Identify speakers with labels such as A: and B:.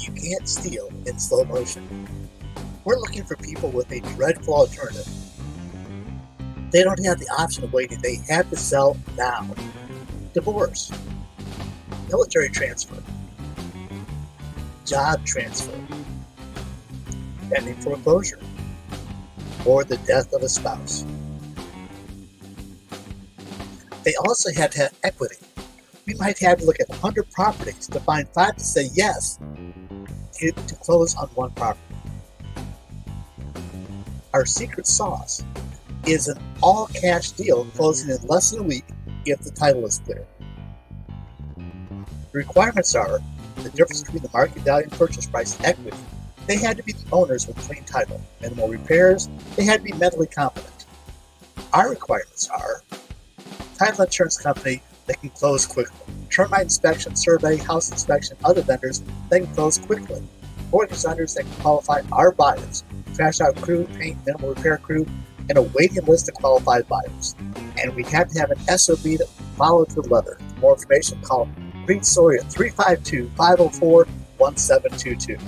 A: you can't steal in slow motion. We're looking for people with a dreadful alternative. They don't have the option of waiting. They have to sell now. Divorce, military transfer, job transfer, pending foreclosure, or the death of a spouse. They also have to have equity. We might have to look at 100 properties to find 5 to say yes to close on one property. Our secret sauce is an all-cash deal closing in less than a week if the title is clear. The requirements are the difference between the market value and purchase price and equity. They had to be the owners with clean title. Minimal repairs. They had to be mentally competent. Our requirements are title insurance company that can close quickly. Termite inspection, survey, house inspection, other vendors that can close quickly. Mortgage lenders that can qualify our buyers. Trash out crew, paint, minimal repair crew, and a waiting list of qualified buyers. And we have to have an SOB that follow to the letter. For more information, call Sawyer at 352-504-1722.